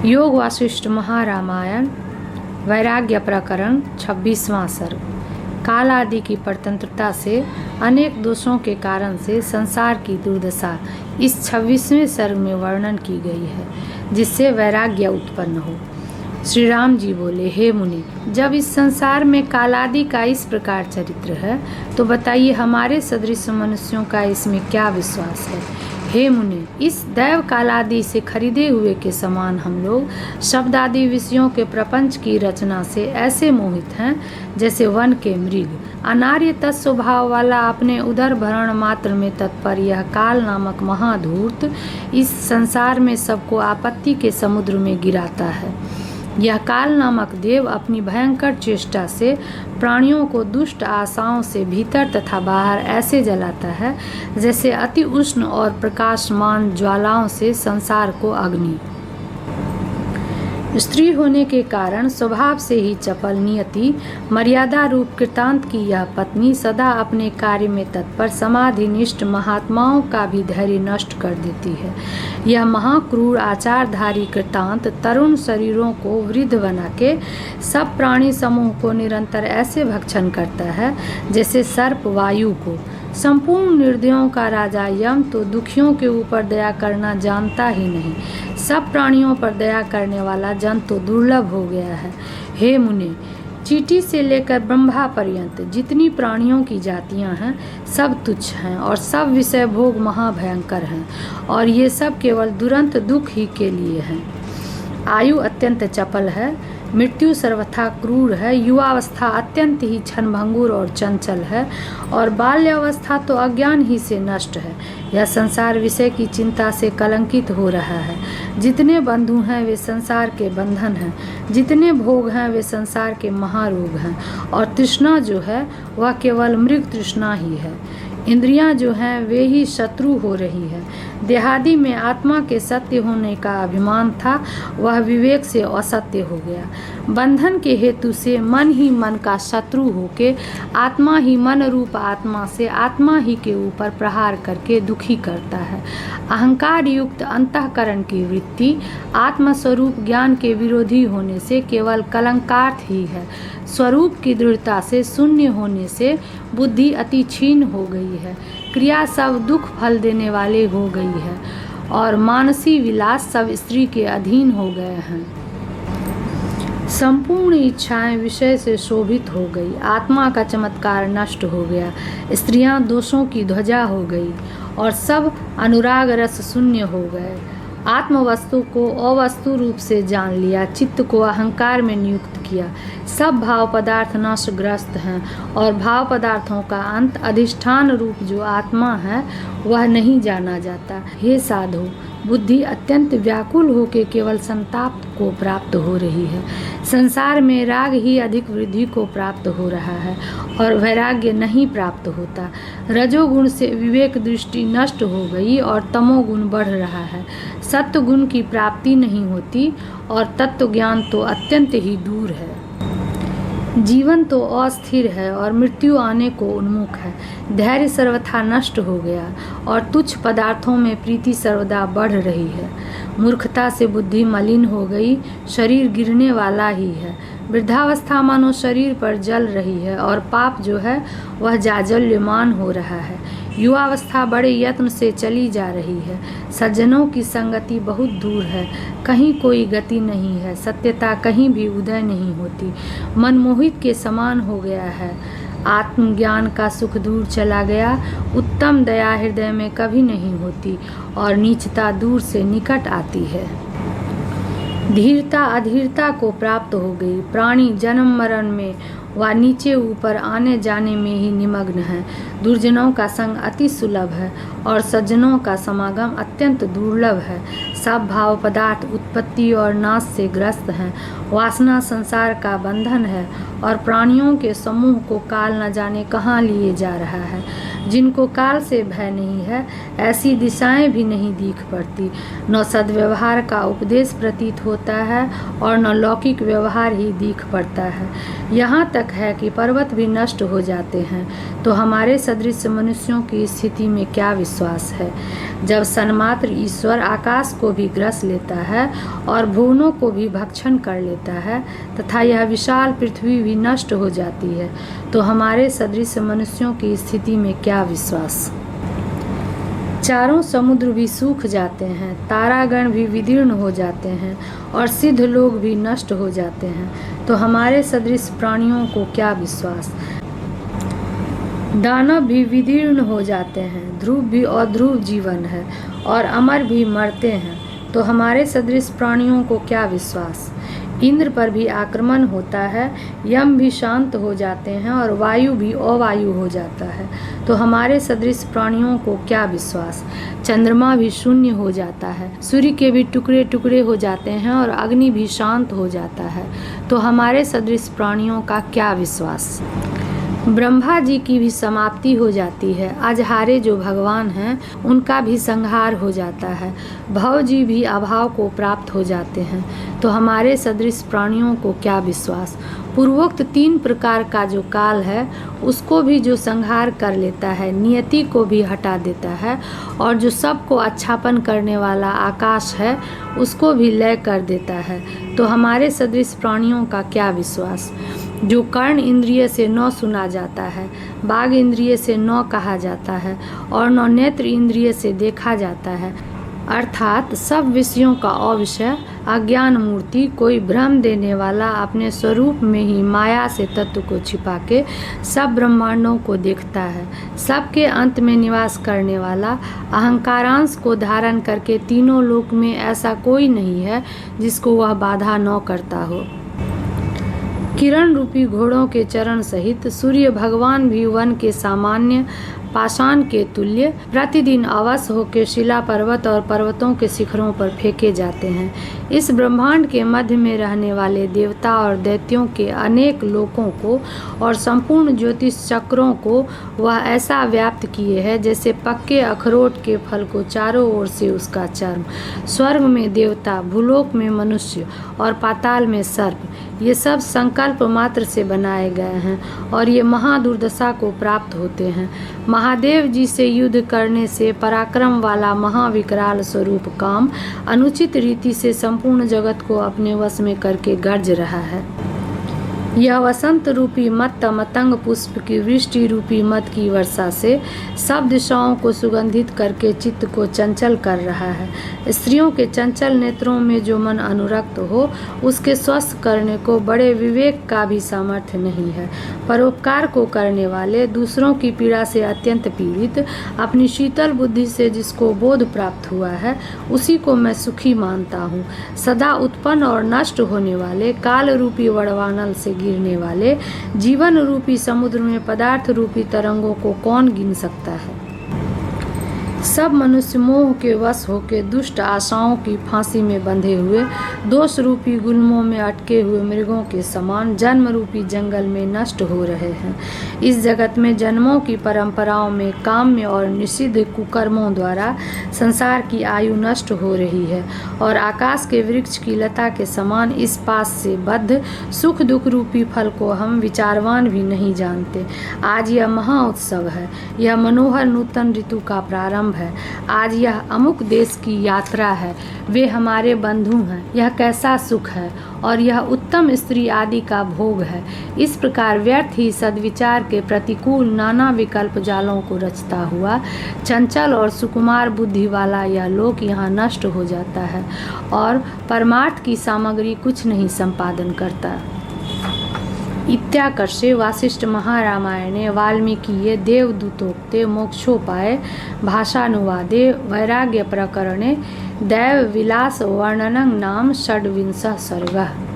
योग वासिष्ठ महारामायण वैराग्य प्रकरण 26वां सर्ग। काल आदि की परतंत्रता से अनेक दोषों के कारण से संसार की दुर्दशा इस 26वें सर्ग में वर्णन की गई है, जिससे वैराग्य उत्पन्न हो। श्री राम जी बोले, हे मुनि, जब इस संसार में कालादि का इस प्रकार चरित्र है तो बताइए हमारे सदृश मनुष्यों का इसमें क्या विश्वास है। हे मुनि, इस दैव कालादि से खरीदे हुए के समान हम लोग शब्द आदि विषयों के प्रपंच की रचना से ऐसे मोहित हैं जैसे वन के मृग। अनार्य तत्स्वभाव वाला अपने उदर भरण मात्र में तत्पर यह काल नामक महाधूर्त इस संसार में सबको आपत्ति के समुद्र में गिराता है। यह काल नामक देव अपनी भयंकर चेष्टा से प्राणियों को दुष्ट आशाओं से भीतर तथा बाहर ऐसे जलाता है जैसे अति उष्ण और प्रकाशमान ज्वालाओं से संसार को अग्नि। स्त्री होने के कारण स्वभाव से ही चपल नियति मर्यादा रूप कृतांत की यह पत्नी सदा अपने कार्य में तत्पर समाधिनिष्ठ महात्माओं का भी धैर्य नष्ट कर देती है। यह महाक्रूर आचारधारी कृतांत तरुण शरीरों को वृद्ध बना के सब प्राणी समूह को निरंतर ऐसे भक्षण करता है जैसे सर्प वायु को। संपूर्ण निर्दयों का राजा यम तो दुखियों के ऊपर दया करना जानता ही नहीं। सब प्राणियों पर दया करने वाला जन तो दुर्लभ हो गया है। हे मुनि, चींटी से लेकर ब्रह्मा पर्यंत जितनी प्राणियों की जातियां हैं सब तुच्छ हैं और सब विषय भोग महाभयंकर हैं, और ये सब केवल दुरंत दुख ही के लिए हैं। आयु अत्यंत चपल है, मृत्यु सर्वथा क्रूर है, युवावस्था अत्यंत ही क्षणभंगुर और चंचल है, और बाल्यावस्था तो अज्ञान ही से नष्ट है। यह संसार विषय की चिंता से कलंकित हो रहा है। जितने बंधु हैं वे संसार के बंधन हैं, जितने भोग हैं वे संसार के महारोग हैं, और तृष्णा जो है वह केवल मृग तृष्णा ही है। इंद्रियां जो हैं वे ही शत्रु हो रही है। देहादि में आत्मा के सत्य होने का अभिमान था, वह विवेक से असत्य हो गया। बंधन के हेतु से मन ही मन का शत्रु होके आत्मा ही मन रूप आत्मा से आत्मा ही के ऊपर प्रहार करके दुखी करता है। अहंकार युक्त अंतःकरण की वृत्ति आत्मस्वरूप ज्ञान के विरोधी होने से केवल कलंकार्थ ही है। स्वरूप की दृढ़ता से शून्य होने से बुद्धि अति क्षीण हो गई है। क्रिया सब दुख फल देने वाले हो गई है, और मानसी विलास सब स्त्री के अधीन हो गए हैं। संपूर्ण इच्छाएं विषय से शोभित हो गई, आत्मा का चमत्कार नष्ट हो गया, स्त्रियां दोषों की ध्वजा हो गई, और सब अनुराग रस शून्य हो गए। आत्म वस्तु को अवस्तु रूप से जान लिया, चित्त को अहंकार में नियुक्त किया। सब भाव पदार्थ नाशग्रस्त हैं, और भाव पदार्थों का अंत अधिष्ठान रूप जो आत्मा है वह नहीं जाना जाता। हे साधु, बुद्धि अत्यंत व्याकुल होकर केवल संताप को प्राप्त हो रही है। संसार में राग ही अधिक वृद्धि को प्राप्त हो रहा है, और वैराग्य नहीं प्राप्त होता। रजोगुण से विवेक दृष्टि नष्ट हो गई और तमोगुण बढ़ रहा है। सत्व गुण की प्राप्ति नहीं होती, और तत्व ज्ञान तो अत्यंत ही दूर है। जीवन तो अस्थिर है और मृत्यु आने को उन्मुख है। धैर्य सर्वथा नष्ट हो गया, और तुच्छ पदार्थों में प्रीति सर्वदा बढ़ रही है। मूर्खता से बुद्धि मलिन हो गई, शरीर गिरने वाला ही है। वृद्धावस्था मानो शरीर पर जल रही है, और पाप जो है वह जाजल्यमान हो रहा है। युवावस्था बड़े यत्न से चली जा रही है। सज्जनों की संगति बहुत दूर है, कहीं कोई गति नहीं है। सत्यता कहीं भी उदय नहीं होती, मन मोहित के समान हो गया है। आत्मज्ञान का सुख दूर चला गया। उत्तम दया हृदय में कभी नहीं होती, और नीचता दूर से निकट आती है। धीरता अधीरता को प्राप्त हो गई। प्राणी जन्म मरण में व नीचे ऊपर आने जाने में ही निमग्न है। दुर्जनों का संग अति सुलभ है, और सज्जनों का समागम अत्यंत दुर्लभ है। सब भाव पदार्थ उत्पत्ति और नाश से ग्रस्त हैं, वासना संसार का बंधन है और प्राणियों के समूह को काल न जाने कहाँ लिए जा रहा है। जिनको काल से भय नहीं है, ऐसी दिशाएं भी नहीं दिख पड़ती। न सद्व्यवहार का उपदेश प्रतीत होता है और न लौकिक व्यवहार ही दिख पड़ता है। यहाँ तक है कि पर्वत भी नष्ट हो जाते हैं, तो हमारे सदृश मनुष्यों की स्थिति में क्या विश्वास है। जब सन्मात्र ईश्वर आकाश को भी ग्रस लेता है और भुवनों को भी भक्षण कर लेता है तथा यह विशाल पृथ्वी भी नष्ट हो जाती है, तो हमारे सदृश मनुष्यों की स्थिति में क्या विश्वास। चारों समुद्र भी सूख जाते हैं, तारागण भी विदीर्ण हो जाते हैं और सिद्ध लोग भी नष्ट हो जाते हैं, तो हमारे सदृश प्राणियों को क्या विश्वास। दानव भी विदीर्ण हो जाते हैं, ध्रुव भी अध्रुव जीवन है और अमर भी मरते हैं, तो हमारे सदृश प्राणियों को क्या विश्वास। इंद्र पर भी आक्रमण होता है, यम भी शांत हो जाते हैं और वायु भी अवायु हो जाता है, तो हमारे सदृश प्राणियों को क्या विश्वास। चंद्रमा भी शून्य हो जाता है, सूर्य के भी टुकड़े टुकड़े हो जाते हैं और अग्नि भी शांत हो जाता है, तो हमारे सदृश प्राणियों का क्या विश्वास। ब्रह्मा जी की भी समाप्ति हो जाती है, अजहारे जो भगवान हैं उनका भी संहार हो जाता है, भव जी भी अभाव को प्राप्त हो जाते हैं, तो हमारे सदृश प्राणियों को क्या विश्वास। पूर्वोक्त 3 प्रकार का जो काल है उसको भी जो संहार कर लेता है, नियति को भी हटा देता है और जो सबको अच्छापन करने वाला आकाश है उसको भी लय कर देता है, तो हमारे सदृश प्राणियों का क्या विश्वास। जो कर्ण इंद्रिय से न सुना जाता है, बाघ इंद्रिय से न कहा जाता है और न नेत्र इंद्रिय से देखा जाता है, अर्थात सब विषयों का अविषय अज्ञान मूर्ति, कोई भ्रम देने वाला, अपने स्वरूप में ही माया से तत्व को छिपा के सब ब्रह्मांडों को देखता है, सबके अंत में निवास करने वाला, अहंकारांश को धारण करके तीनों लोक में ऐसा कोई नहीं है जिसको वह बाधा न करता हो। किरण रूपी घोड़ों के चरण सहित सूर्य भगवान भी वन के सामान्य पाषाण के तुल्य प्रतिदिन अवश्य होकर शिला पर्वत और पर्वतों के शिखरों पर फेंके जाते हैं। इस ब्रह्मांड के मध्य में रहने वाले देवता और दैत्यों के अनेक लोकों को और संपूर्ण ज्योतिष चक्रों को वह ऐसा व्याप्त किए है जैसे पक्के अखरोट के फल को चारों ओर से उसका चर्म। स्वर्ग में देवता, भूलोक में मनुष्य और पाताल में सर्प, ये सब संकल्प मात्र से बनाए गए हैं और ये महादुर्दशा को प्राप्त होते हैं। महादेव जी से युद्ध करने से पराक्रम वाला महाविकराल स्वरूप काम अनुचित रीति से संपूर्ण जगत को अपने वश में करके गर्ज रहा है। यह वसंत रूपी मत मतंग पुष्प की वृष्टि रूपी मत की वर्षा से सब दिशाओं को सुगंधित करके चित्त को चंचल कर रहा है। स्त्रियों के चंचल नेत्रों में जो मन अनुरक्त हो उसके स्वस्थ करने को बड़े विवेक का भी सामर्थ्य नहीं है। परोपकार को करने वाले, दूसरों की पीड़ा से अत्यंत पीड़ित, अपनी शीतल बुद्धि से जिसको बोध प्राप्त हुआ है उसी को मैं सुखी मानता हूँ। सदा उत्पन्न और नष्ट होने वाले, काल रूपी वड़वानल से गिरने वाले, जीवन रूपी समुद्र में पदार्थ रूपी तरंगों को कौन गिन सकता है। सब मनुष्य मोह के वश होकर दुष्ट आशाओं की फांसी में बंधे हुए, दोष रूपी गुल्मों में अटके हुए मृगों के समान जन्म रूपी जंगल में नष्ट हो रहे हैं। इस जगत में जन्मों की परंपराओं में काम्य और निषिद्ध कुकर्मों द्वारा संसार की आयु नष्ट हो रही है और आकाश के वृक्ष की लता के समान इस पास से बद्ध सुख दुख रूपी फल को हम विचारवान भी नहीं जानते। आज यह महाउत्सव है, यह मनोहर नूतन ऋतु का प्रारंभ है। आज यह अमुक देश की यात्रा है, वे हमारे बंधु हैं, यह कैसा सुख है और यह उत्तम स्त्री आदि का भोग है। इस प्रकार व्यर्थ ही सद्विचार के प्रतिकूल नाना विकल्प जालों को रचता हुआ चंचल और सुकुमार बुद्धि वाला यह लोक यहाँ नष्ट हो जाता है और परमार्थ की सामग्री कुछ नहीं संपादन करता। इत्याकर्षे वासिष्ठ महारामायणे वाल्मीकिये देवदूतोक्ते मोक्षोपाये भाषानुवादे वैराग्य प्रकरणे दैव विलास वर्णनं नाम षड्विंशः सर्गः।